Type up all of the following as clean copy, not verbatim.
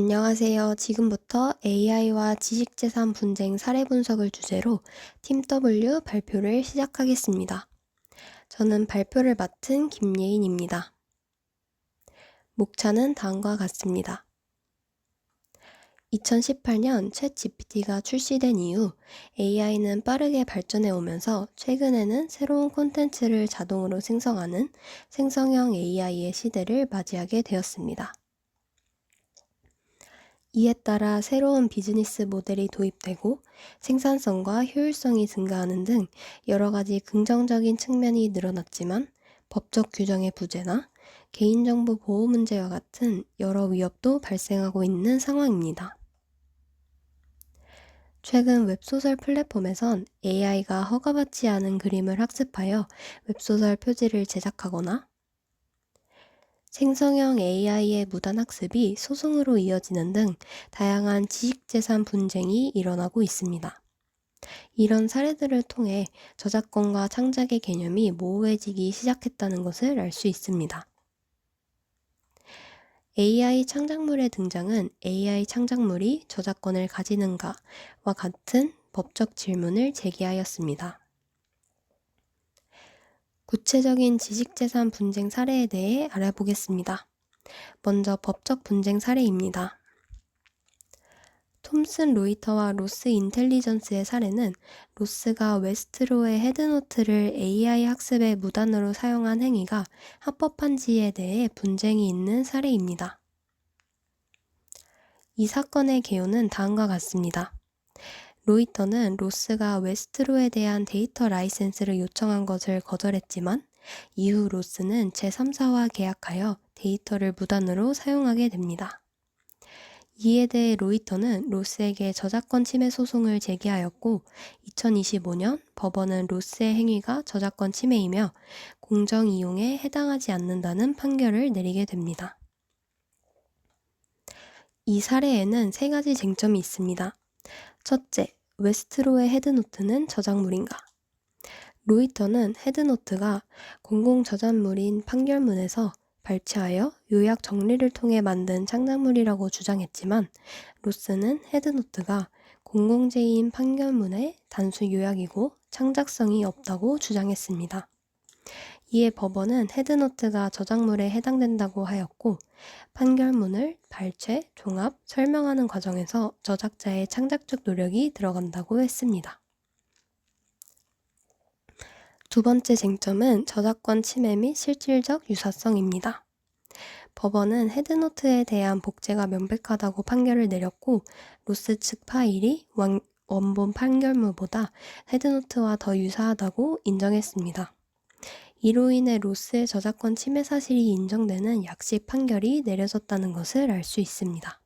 안녕하세요. 지금부터 AI와 지식재산 분쟁 사례 분석을 주제로 팀 W 발표를 시작하겠습니다. 저는 발표를 맡은 김예인입니다. 목차는 다음과 같습니다. 2018년 챗 GPT가 출시된 이후 AI는 빠르게 발전해 오면서 최근에는 새로운 콘텐츠를 자동으로 생성하는 생성형 AI의 시대를 맞이하게 되었습니다. 이에 따라 새로운 비즈니스 모델이 도입되고 생산성과 효율성이 증가하는 등 여러 가지 긍정적인 측면이 늘어났지만 법적 규정의 부재나 개인정보 보호 문제와 같은 여러 위협도 발생하고 있는 상황입니다. 최근 웹소설 플랫폼에선 AI가 허가받지 않은 그림을 학습하여 웹소설 표지를 제작하거나 생성형 AI의 무단 학습이 소송으로 이어지는 등 다양한 지식재산 분쟁이 일어나고 있습니다. 이런 사례들을 통해 저작권과 창작의 개념이 모호해지기 시작했다는 것을 알 수 있습니다. AI 창작물의 등장은 AI 창작물이 저작권을 가지는가와 같은 법적 질문을 제기하였습니다. 구체적인 지식재산 분쟁 사례에 대해 알아보겠습니다. 먼저 법적 분쟁 사례입니다. 톰슨 로이터와 로스 인텔리전스의 사례는 로스가 웨스트로의 헤드노트를 AI 학습에 무단으로 사용한 행위가 합법한지에 대해 분쟁이 있는 사례입니다. 이 사건의 개요는 다음과 같습니다. 로이터는 로스가 웨스트로에 대한 데이터 라이센스를 요청한 것을 거절했지만 이후 로스는 제3사와 계약하여 데이터를 무단으로 사용하게 됩니다. 이에 대해 로이터는 로스에게 저작권 침해 소송을 제기하였고 2025년 법원은 로스의 행위가 저작권 침해이며 공정 이용에 해당하지 않는다는 판결을 내리게 됩니다. 이 사례에는 세 가지 쟁점이 있습니다. 첫째, 웨스트로의 헤드노트는 저작물인가? 로이터는 헤드노트가 공공저작물인 판결문에서 발췌하여 요약 정리를 통해 만든 창작물이라고 주장했지만 로스는 헤드노트가 공공재인 판결문의 단순 요약이고 창작성이 없다고 주장했습니다. 이에 법원은 헤드노트가 저작물에 해당된다고 하였고 판결문을 발췌, 종합, 설명하는 과정에서 저작자의 창작적 노력이 들어간다고 했습니다. 두 번째 쟁점은 저작권 침해 및 실질적 유사성입니다. 법원은 헤드노트에 대한 복제가 명백하다고 판결을 내렸고 로스 측 파일이 원본 판결문보다 헤드노트와 더 유사하다고 인정했습니다. 이로 인해 로스의 저작권 침해 사실이 인정되는 약식 판결이 내려졌다는 것을 알 수 있습니다.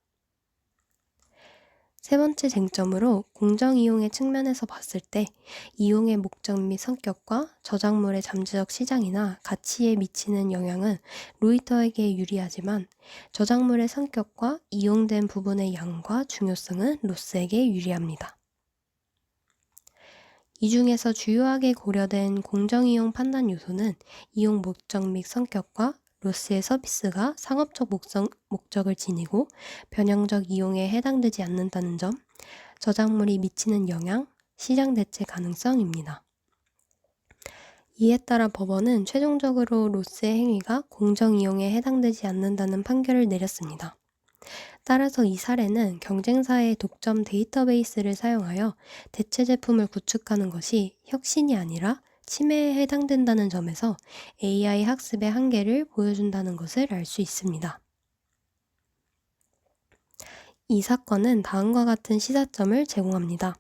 세 번째 쟁점으로 공정이용의 측면에서 봤을 때 이용의 목적 및 성격과 저작물의 잠재적 시장이나 가치에 미치는 영향은 로이터에게 유리하지만 저작물의 성격과 이용된 부분의 양과 중요성은 로스에게 유리합니다. 이 중에서 주요하게 고려된 공정이용 판단 요소는 이용 목적 및 성격과 로스의 서비스가 상업적 목적을 지니고 변형적 이용에 해당되지 않는다는 점, 저작물이 미치는 영향, 시장 대체 가능성입니다. 이에 따라 법원은 최종적으로 로스의 행위가 공정이용에 해당되지 않는다는 판결을 내렸습니다. 따라서 이 사례는 경쟁사의 독점 데이터베이스를 사용하여 대체 제품을 구축하는 것이 혁신이 아니라 침해에 해당된다는 점에서 AI 학습의 한계를 보여준다는 것을 알 수 있습니다. 이 사건은 다음과 같은 시사점을 제공합니다.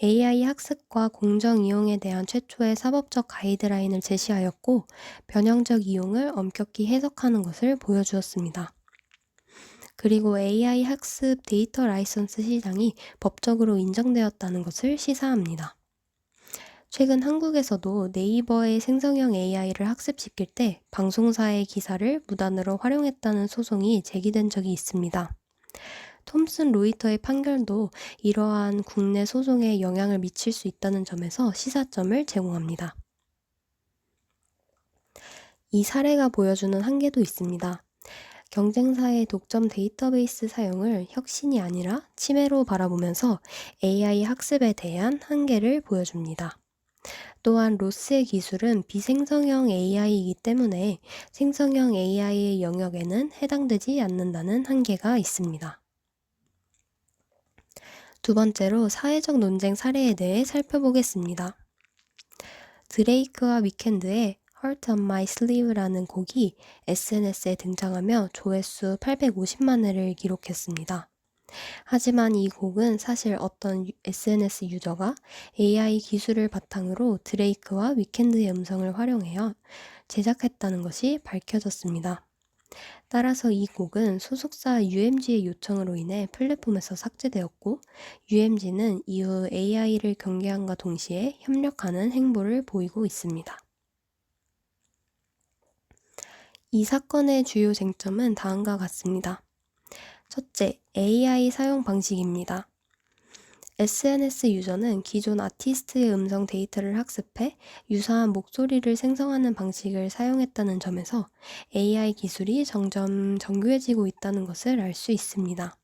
AI 학습과 공정 이용에 대한 최초의 사법적 가이드라인을 제시하였고 변형적 이용을 엄격히 해석하는 것을 보여주었습니다. 그리고 AI 학습 데이터 라이선스 시장이 법적으로 인정되었다는 것을 시사합니다. 최근 한국에서도 네이버의 생성형 AI를 학습시킬 때 방송사의 기사를 무단으로 활용했다는 소송이 제기된 적이 있습니다. 톰슨 로이터의 판결도 이러한 국내 소송에 영향을 미칠 수 있다는 점에서 시사점을 제공합니다. 이 사례가 보여주는 한계도 있습니다. 경쟁사의 독점 데이터베이스 사용을 혁신이 아니라 침해로 바라보면서 AI 학습에 대한 한계를 보여줍니다. 또한 로스의 기술은 비생성형 AI이기 때문에 생성형 AI의 영역에는 해당되지 않는다는 한계가 있습니다. 두 번째로 사회적 논쟁 사례에 대해 살펴보겠습니다. 드레이크와 위켄드의 Heart on My Sleeve라는 곡이 SNS에 등장하며 조회수 850만 회를 기록했습니다. 하지만 이 곡은 사실 어떤 SNS 유저가 AI 기술을 바탕으로 드레이크와 위켄드의 음성을 활용하여 제작했다는 것이 밝혀졌습니다. 따라서 이 곡은 소속사 UMG의 요청으로 인해 플랫폼에서 삭제되었고, UMG는 이후 AI를 경계함과 동시에 협력하는 행보를 보이고 있습니다. 이 사건의 주요 쟁점은 다음과 같습니다. 첫째, AI 사용 방식입니다. SNS 유저는 기존 아티스트의 음성 데이터를 학습해 유사한 목소리를 생성하는 방식을 사용했다는 점에서 AI 기술이 점점 정교해지고 있다는 것을 알 수 있습니다.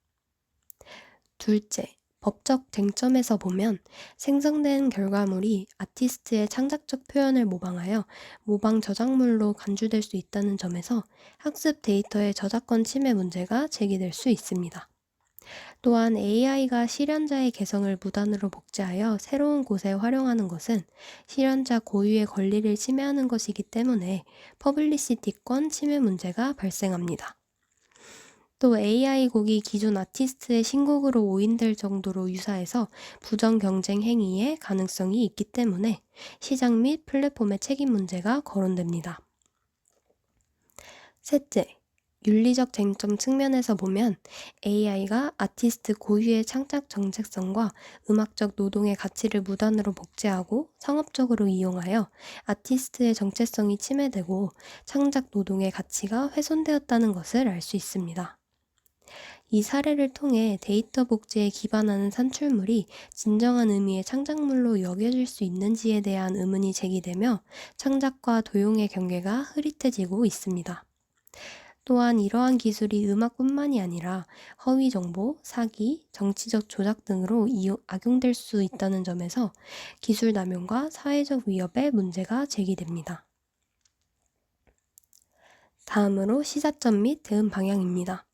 둘째, 법적 쟁점에서 보면 생성된 결과물이 아티스트의 창작적 표현을 모방하여 모방 저작물로 간주될 수 있다는 점에서 학습 데이터의 저작권 침해 문제가 제기될 수 있습니다. 또한 AI가 실현자의 개성을 무단으로 복제하여 새로운 곳에 활용하는 것은 실현자 고유의 권리를 침해하는 것이기 때문에 퍼블리시티권 침해 문제가 발생합니다. 또 AI 곡이 기존 아티스트의 신곡으로 오인될 정도로 유사해서 부정 경쟁 행위의 가능성이 있기 때문에 시장 및 플랫폼의 책임 문제가 거론됩니다. 셋째, 윤리적 쟁점 측면에서 보면 AI가 아티스트 고유의 창작 정체성과 음악적 노동의 가치를 무단으로 복제하고 상업적으로 이용하여 아티스트의 정체성이 침해되고 창작 노동의 가치가 훼손되었다는 것을 알 수 있습니다. 이 사례를 통해 데이터 복제에 기반하는 산출물이 진정한 의미의 창작물로 여겨질 수 있는지에 대한 의문이 제기되며 창작과 도용의 경계가 흐릿해지고 있습니다. 또한 이러한 기술이 음악뿐만이 아니라 허위 정보, 사기, 정치적 조작 등으로 악용될 수 있다는 점에서 기술 남용과 사회적 위협의 문제가 제기됩니다. 다음으로 시사점 및 대응 방향입니다.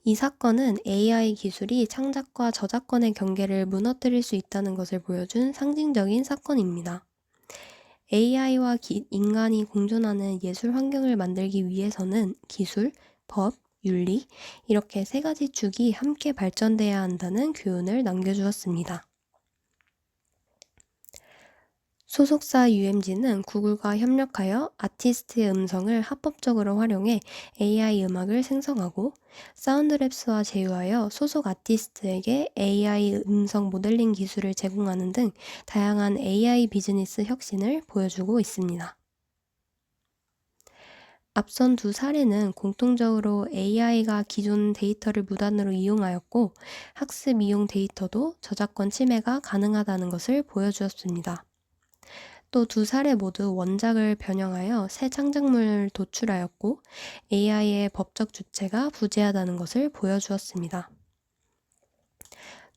이 사건은 AI 기술이 창작과 저작권의 경계를 무너뜨릴 수 있다는 것을 보여준 상징적인 사건입니다. AI와 인간이 공존하는 예술 환경을 만들기 위해서는 기술, 법, 윤리 이렇게 세 가지 축이 함께 발전돼야 한다는 교훈을 남겨주었습니다. 소속사 UMG는 구글과 협력하여 아티스트의 음성을 합법적으로 활용해 AI 음악을 생성하고 사운드랩스와 제휴하여 소속 아티스트에게 AI 음성 모델링 기술을 제공하는 등 다양한 AI 비즈니스 혁신을 보여주고 있습니다. 앞선 두 사례는 공통적으로 AI가 기존 데이터를 무단으로 이용하였고 학습 이용 데이터도 저작권 침해가 가능하다는 것을 보여주었습니다. 또 두 사례 모두 원작을 변형하여 새 창작물을 도출하였고 AI의 법적 주체가 부재하다는 것을 보여주었습니다.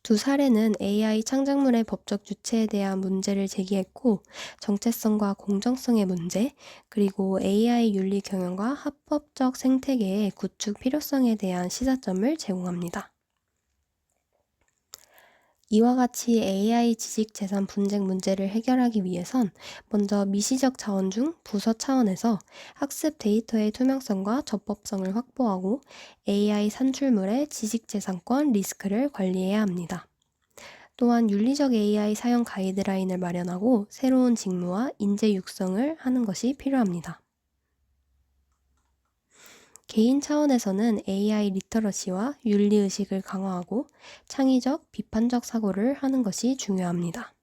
두 사례는 AI 창작물의 법적 주체에 대한 문제를 제기했고 정체성과 공정성의 문제, 그리고 AI 윤리 경영과 합법적 생태계의 구축 필요성에 대한 시사점을 제공합니다. 이와 같이 AI 지식재산 분쟁 문제를 해결하기 위해선 먼저 미시적 자원 중 부서 차원에서 학습 데이터의 투명성과 적법성을 확보하고 AI 산출물의 지식재산권 리스크를 관리해야 합니다. 또한 윤리적 AI 사용 가이드라인을 마련하고 새로운 직무와 인재 육성을 하는 것이 필요합니다. 개인 차원에서는 AI 리터러시와 윤리의식을 강화하고 창의적, 비판적 사고를 하는 것이 중요합니다.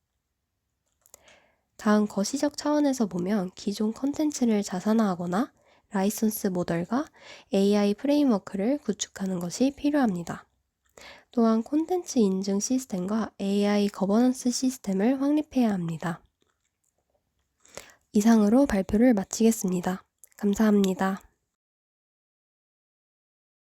다음 거시적 차원에서 보면 기존 컨텐츠를 자산화하거나 라이선스 모델과 AI 프레임워크를 구축하는 것이 필요합니다. 또한 콘텐츠 인증 시스템과 AI 거버넌스 시스템을 확립해야 합니다. 이상으로 발표를 마치겠습니다. 감사합니다.